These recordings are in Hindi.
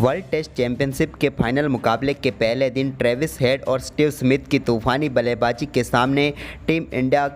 वर्ल्ड टेस्ट चैंपियनशिप के फाइनल मुकाबले के पहले दिन ट्रेविस हेड और स्टीव स्मिथ की तूफानी बल्लेबाजी के सामने टीम इंडिया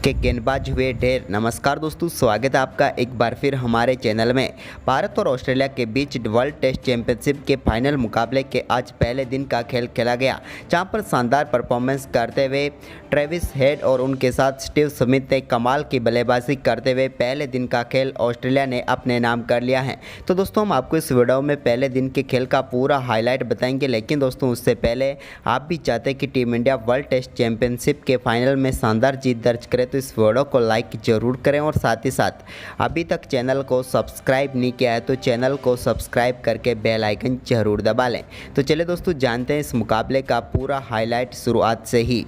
के गेंदबाज हुए ढेर। नमस्कार दोस्तों, स्वागत है आपका एक बार फिर हमारे चैनल में। भारत और ऑस्ट्रेलिया के बीच वर्ल्ड टेस्ट चैंपियनशिप के फाइनल मुकाबले के आज पहले दिन का खेल खेला गया, जहां पर शानदार परफॉर्मेंस करते हुए ट्रेविस हेड और उनके साथ स्टीव स्मिथ ने कमाल की बल्लेबाजी करते हुए पहले दिन का खेल ऑस्ट्रेलिया ने अपने नाम कर लिया है। तो दोस्तों, हम आपको इस वीडियो में पहले दिन के खेल का पूरा हाईलाइट बताएंगे, लेकिन दोस्तों उससे पहले आप भी चाहते हैं कि team India world test championship के फाइनल में शानदार जीत दर्ज करे तो इस वीडियो को लाइक जरूर करें और साथ ही साथ अभी तक चैनल को सब्सक्राइब नहीं किया है तो चैनल को सब्सक्राइब करके बेल आइकन जरूर दबा लें। तो चलिए दोस्तों, जानते हैं इस मुकाबले का पूरा हाईलाइट शुरुआत से ही।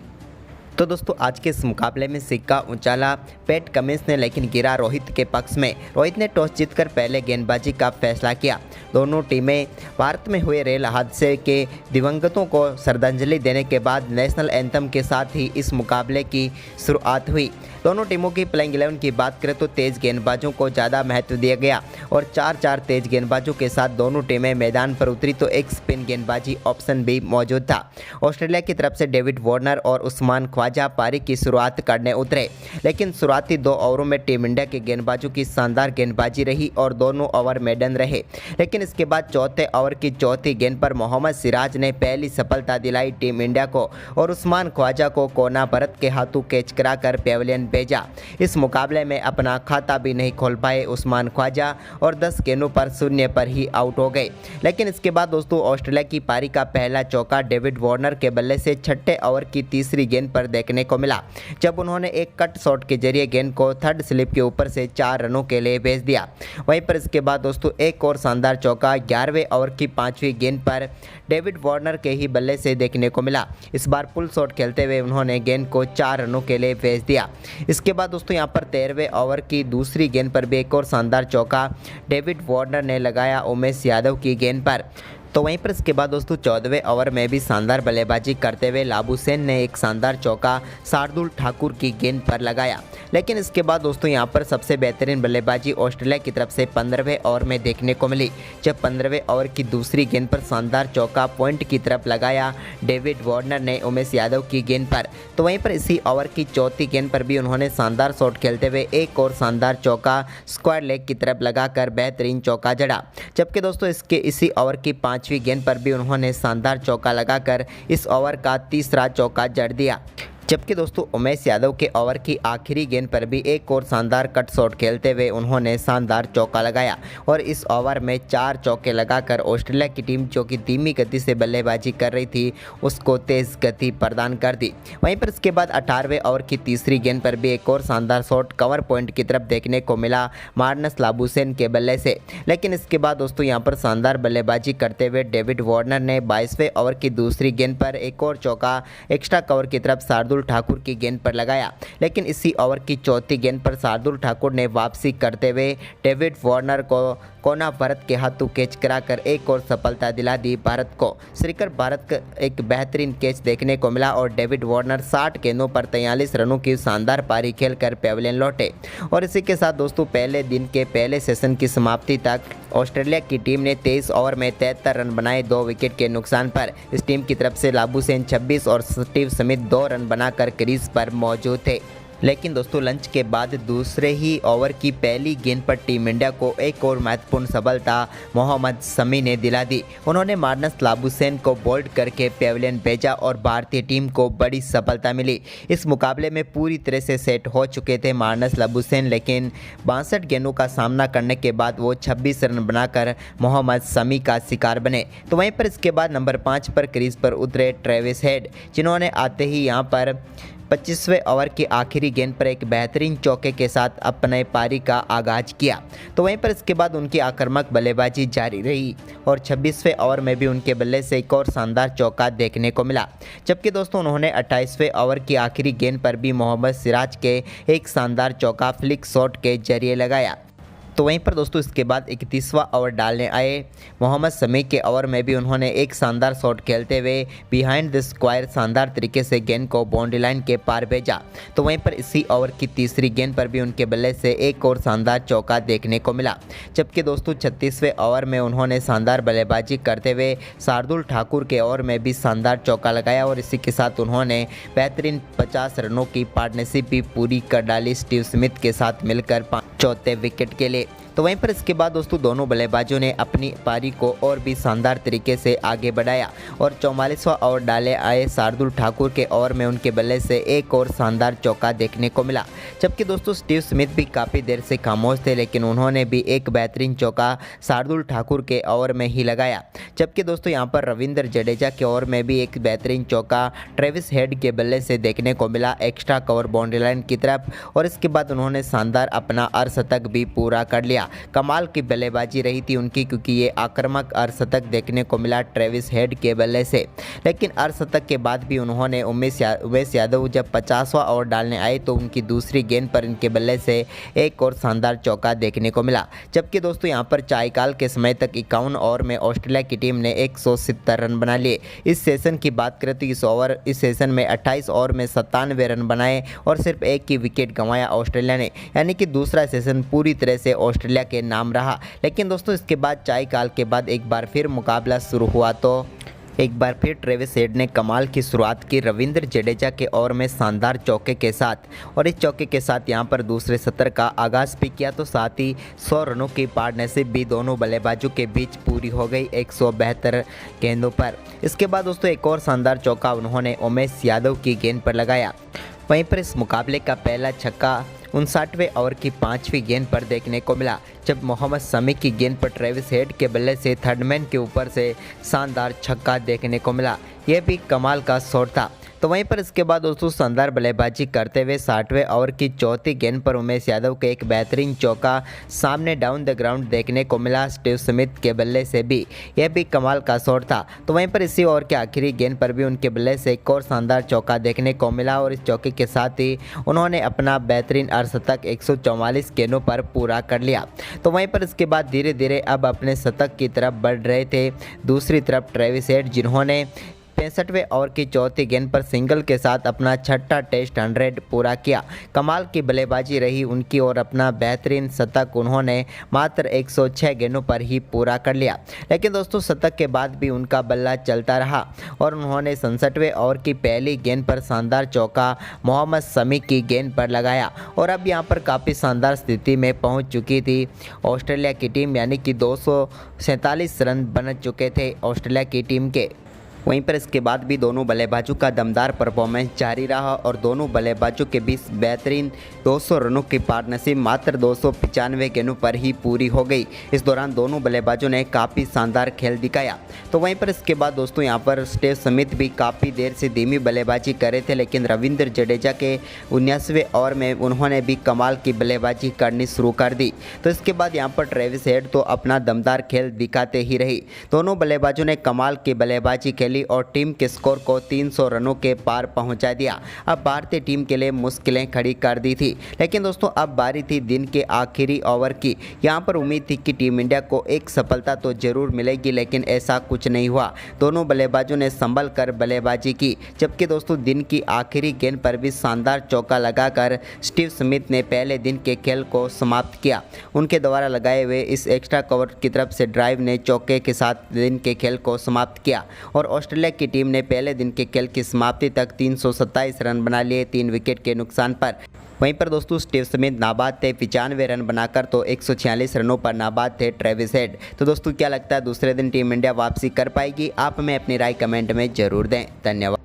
तो दोस्तों, आज के इस मुकाबले में सिक्का उछाला पैट कमिंस ने, लेकिन गिरा रोहित के पक्ष में। रोहित ने टॉस जीतकर पहले गेंदबाजी का फैसला किया। दोनों टीमें भारत में हुए रेल हादसे के दिवंगतों को श्रद्धांजलि देने के बाद नेशनल एंथम के साथ ही इस मुकाबले की शुरुआत हुई। दोनों टीमों की प्लेइंग 11 की बात करें तो तेज गेंदबाजों को ज़्यादा महत्व दिया गया और 4-4 तेज गेंदबाजों के साथ दोनों टीमें मैदान पर उतरी तो एक स्पिन गेंदबाजी ऑप्शन भी मौजूद था। ऑस्ट्रेलिया की तरफ से डेविड वार्नर और उस्मान ख्वाजा पारी की शुरुआत करने उतरे, लेकिन शुरुआती 2 ओवरों में टीम इंडिया के गेंदबाजों की शानदार गेंदबाजी रही और दोनों ओवर मेडन रहे। लेकिन इसके बाद चौथे ओवर की चौथी गेंद पर मोहम्मद सिराज ने पहली सफलता दिलाई टीम इंडिया को और उस्मान ख्वाजा को कोना भरत के हाथों कैच कराकर पेविलियन भेजा। इस मुकाबले में अपना खाता भी नहीं खोल पाए उस्मान ख्वाजा और 10 गेंदों पर 0 पर ही आउट हो गए। लेकिन इसके बाद दोस्तों, ऑस्ट्रेलिया की पारी का पहला चौका डेविड वार्नर के बल्ले से छठे ओवर की तीसरी गेंद पर देखने को मिला, जब उन्होंने एक कट शॉट के जरिए गेंद को थर्ड स्लिप के ऊपर से 4 रनों के लिए भेज दिया। वहीं पर इसके बाद दोस्तों, एक और शानदार चौका 11वें ओवर की 5वीं गेंद पर डेविड वार्नर के ही बल्ले से देखने को मिला। इस बार पुल शॉट खेलते हुए उन्होंने गेंद को 4 रनों के लिए भेज दिया। इसके बाद दोस्तों, यहां पर 13वें ओवर की दूसरी गेंद पर भी एक और शानदार चौका डेविड वार्नर ने लगाया उमेश यादव की गेंद पर। तो वहीं पर इसके बाद दोस्तों 14वें ओवर में भी शानदार बल्लेबाजी करते हुए लाबुसैन ने एक शानदार चौका शार्दुल ठाकुर की गेंद पर लगाया। लेकिन इसके बाद दोस्तों, यहां पर सबसे बेहतरीन बल्लेबाजी ऑस्ट्रेलिया की तरफ से 15वें ओवर में देखने को मिली, जब 15वें ओवर की दूसरी गेंद पर शानदार चौका पॉइंट की तरफ लगाया डेविड वार्नर ने उमेश यादव की गेंद पर। तो वहीं पर इसी ओवर की चौथी गेंद पर भी उन्होंने शानदार शॉट खेलते हुए एक और शानदार चौका स्क्वायर लेग की तरफ लगाकर बेहतरीन चौका जड़ा। जबकि दोस्तों, इसी ओवर की 5वीं गेंद पर भी उन्होंने शानदार चौका लगाकर इस ओवर का तीसरा चौका जड़ दिया। जबकि दोस्तों, उमेश यादव के ओवर की आखिरी गेंद पर भी एक और शानदार कट शॉट खेलते हुए उन्होंने शानदार चौका लगाया और इस ओवर में 4 चौके लगाकर ऑस्ट्रेलिया की टीम जो कि धीमी गति से बल्लेबाजी कर रही थी उसको तेज गति प्रदान कर दी। वहीं पर इसके बाद 18वें ओवर की तीसरी गेंद पर भी एक और शानदार शॉट कवर पॉइंट की तरफ देखने को मिला मार्नस लाबुसैन के बल्ले से। लेकिन इसके बाद दोस्तों, यहाँ पर शानदार बल्लेबाजी करते हुए डेविड वार्नर ने 22वें ओवर की दूसरी गेंद पर एक और चौका एक्स्ट्रा कवर की तरफ शार्दुल ठाकुर की गेंद पर लगाया। लेकिन इसी ओवर की चौथी गेंद पर शार्दुल ठाकुर ने वापसी करते हुए डेविड वार्नर को कोना भरत के हाथों कैच कराकर एक और सफलता दिला दी भारत को। श्रीकर भारत का एक बेहतरीन कैच देखने को मिला और डेविड वार्नर 60 गेंदों पर 43 रनों की शानदार पारी खेलकर पेविलियन लौटे। और इसी के साथ दोस्तों, पहले दिन के पहले सेशन की समाप्ति तक ऑस्ट्रेलिया की टीम ने 23 ओवर में 73 रन बनाए 2 विकेट के नुकसान पर। इस टीम की तरफ से लाबुसैन 26 और स्टीव स्मिथ 2 रन बनाकर क्रीज पर मौजूद थे। लेकिन दोस्तों, लंच के बाद दूसरे ही ओवर की पहली गेंद पर टीम इंडिया को एक और महत्वपूर्ण सफलता मोहम्मद शमी ने दिला दी। उन्होंने मार्नस लाबुसैन को बोल्ड करके पेविलियन भेजा और भारतीय टीम को बड़ी सफलता मिली। इस मुकाबले में पूरी तरह से सेट हो चुके थे मार्नस लाबुसैन, लेकिन 62 गेंदों का सामना करने के बाद वो 26 रन बनाकर मोहम्मद शमी का शिकार बने। तो वहीं पर इसके बाद नंबर 5 पर क्रीज पर उतरे ट्रेविस हेड, जिन्होंने आते ही यहाँ पर 25वें ओवर की आखिरी गेंद पर एक बेहतरीन चौके के साथ अपने पारी का आगाज किया। तो वहीं पर इसके बाद उनकी आक्रामक बल्लेबाजी जारी रही और 26वें ओवर में भी उनके बल्ले से एक और शानदार चौका देखने को मिला। जबकि दोस्तों, उन्होंने 28वें ओवर की आखिरी गेंद पर भी मोहम्मद सिराज के एक शानदार चौका फ्लिक शॉट के जरिए लगाया। तो वहीं पर दोस्तों इसके बाद 31वां ओवर डालने आए मोहम्मद शमी के ओवर में भी उन्होंने एक शानदार शॉट खेलते हुए बिहाइंड द स्क्वायर शानदार तरीके से गेंद को बाउंड्री लाइन के पार भेजा। तो वहीं पर इसी ओवर की तीसरी गेंद पर भी उनके बल्ले से एक और शानदार चौका देखने को मिला। जबकि दोस्तों 36वें ओवर में उन्होंने शानदार बल्लेबाजी करते हुए शार्दुल ठाकुर के ओवर में भी शानदार चौका लगाया और इसी के साथ उन्होंने बेहतरीन 50 रनों की पार्टनरशिप भी पूरी कर डाली स्टीव स्मिथ के साथ मिलकर चौथे विकेट के लिए। तो वहीं पर इसके बाद दोस्तों दोनों बल्लेबाजों ने अपनी पारी को और भी शानदार तरीके से आगे बढ़ाया और 44वां ओवर डाले आए शार्दुल ठाकुर के ओवर में उनके बल्ले से एक और शानदार चौका देखने को मिला। जबकि दोस्तों स्टीव स्मिथ भी काफ़ी देर से खामोश थे, लेकिन उन्होंने भी एक बेहतरीन चौका शार्दुल ठाकुर के ओवर में ही लगाया। जबकि दोस्तों यहाँ पर रविंद्र जडेजा के ओवर में भी एक बेहतरीन चौका ट्रेविस हेड के बल्ले से देखने को मिला एक्स्ट्रा कवर बाउंड्री लाइन की तरफ और इसके बाद उन्होंने शानदार अपना अर्धशतक भी पूरा कर लिया। कमाल की बल्लेबाजी रही थी उनकी, क्योंकि ये आक्रामक अर्धशतक देखने को मिला ट्रेविस हेड के बल्ले से। लेकिन अर्धशतक के बाद भी उन्होंने उमेश यादव जब 50वां ओवर डालने आए तो उनकी दूसरी गेंद पर इनके बल्ले से एक और शानदार चौका देखने को मिला। जबकि दोस्तों यहाँ पर चायकाल के समय तक 51 ओवर में ऑस्ट्रेलिया की टीम ने 170 रन बना लिए। इस सेशन की बात करें तो इस सेशन में 28 ओवर में 97 रन बनाए और सिर्फ एक ही विकेट गंवाया ऑस्ट्रेलिया ने, यानी कि दूसरा सेशन पूरी तरह से ऑस्ट्रेलिया के नाम रहा। लेकिन दोस्तों इसके बाद चायकाल के बाद एक बार फिर मुकाबला शुरू हुआ तो एक बार फिर ट्रेविस हेड ने कमाल की शुरुआत की रविंद्र जडेजा के ओवर में शानदार चौके के साथ और इस चौके के साथ यहां पर दूसरे सत्र का आगाज़ भी किया। तो साथ ही 100 रनों की पार्टनरशिप भी दोनों बल्लेबाजों के बीच पूरी हो गई 172 गेंदों पर। इसके बाद दोस्तों एक और शानदार चौका उन्होंने उमेश यादव की गेंद पर लगाया। वहीं पर इस मुकाबले का पहला छक्का 59वें ओवर की 5वीं गेंद पर देखने को मिला, जब मोहम्मद शमी की गेंद पर ट्रेविस हेड के बल्ले से थर्डमैन के ऊपर से शानदार छक्का देखने को मिला। यह भी कमाल का शॉट था। तो वहीं पर इसके बाद दोस्तों शानदार बल्लेबाजी करते हुए 60वें ओवर की चौथी गेंद पर उमेश यादव के एक बेहतरीन चौका सामने डाउन द ग्राउंड देखने को मिला स्टीव स्मिथ के बल्ले से भी। यह भी कमाल का शॉट था। तो वहीं पर इसी ओवर के आखिरी गेंद पर भी उनके बल्ले से एक और शानदार चौका देखने को मिला और इस चौके के साथ ही उन्होंने अपना बेहतरीन अर्धशतक 144 गेंदों पर पूरा कर लिया। तो वहीं पर इसके बाद धीरे धीरे अब अपने शतक की तरफ बढ़ रहे थे दूसरी तरफ ट्रेविस हेड, जिन्होंने 65वें ओवर की चौथी गेंद पर सिंगल के साथ अपना छठा टेस्ट 100 पूरा किया। कमाल की बल्लेबाजी रही उनकी और अपना बेहतरीन शतक उन्होंने मात्र 106 गेंदों पर ही पूरा कर लिया। लेकिन दोस्तों शतक के बाद भी उनका बल्ला चलता रहा और उन्होंने 67वें ओवर की पहली गेंद पर शानदार चौका मोहम्मद शमी की गेंद पर लगाया और अब यहां पर काफ़ी शानदार स्थिति में पहुंच चुकी थी ऑस्ट्रेलिया की टीम, यानी कि 247 रन बन चुके थे ऑस्ट्रेलिया की टीम के। वहीं पर इसके बाद भी दोनों बल्लेबाजों का दमदार परफॉर्मेंस जारी रहा और दोनों बल्लेबाजों के बीच बेहतरीन 200 रनों की पार्टनरशिप मात्र 295 गेंदों पर ही पूरी हो गई। इस दौरान दोनों बल्लेबाजों ने काफ़ी शानदार खेल दिखाया। तो वहीं पर इसके बाद दोस्तों यहां पर स्टीव स्मिथ भी काफ़ी देर से धीमी बल्लेबाजी कर रहे थे, लेकिन रविंद्र जडेजा के 19वें ओवर में उन्होंने भी कमाल की बल्लेबाजी करनी शुरू कर दी। तो इसके बाद यहां पर ट्रेविस हेड तो अपना दमदार खेल दिखाते ही रही। दोनों बल्लेबाजों ने कमाल की बल्लेबाजी खेली और टीम के स्कोर को 300 रनों के पार पहुंचा दिया। अब भारतीय टीम के लिए मुश्किलें खड़ी कर दी थी। लेकिन दोस्तों अब बारी थी दिन के आखिरी ओवर की। यहां पर उम्मीद थी कि टीम इंडिया को एक सफलता तो जरूर मिलेगी, लेकिन ऐसा कुछ नहीं हुआ। दोनों बल्लेबाजों ने संभल कर बल्लेबाजी की, जबकि दोस्तों दिन की आखिरी गेंद पर भी शानदार चौका लगाकर स्टीव स्मिथ ने पहले दिन के खेल को समाप्त किया। उनके द्वारा लगाए हुए इस एक्स्ट्रा कवर की तरफ से ड्राइव ने चौके के साथ दिन के खेल को समाप्त किया और ऑस्ट्रेलिया की टीम ने पहले दिन के खेल की समाप्ति तक 327 रन बना लिए 3 विकेट के नुकसान पर। वहीं पर दोस्तों स्टीव स्मिथ नाबाद थे 95 रन बनाकर, तो 146 रनों पर नाबाद थे ट्रेविस हेड। तो दोस्तों क्या लगता है दूसरे दिन टीम इंडिया वापसी कर पाएगी? आप हमें अपनी राय कमेंट में जरूर दें। धन्यवाद।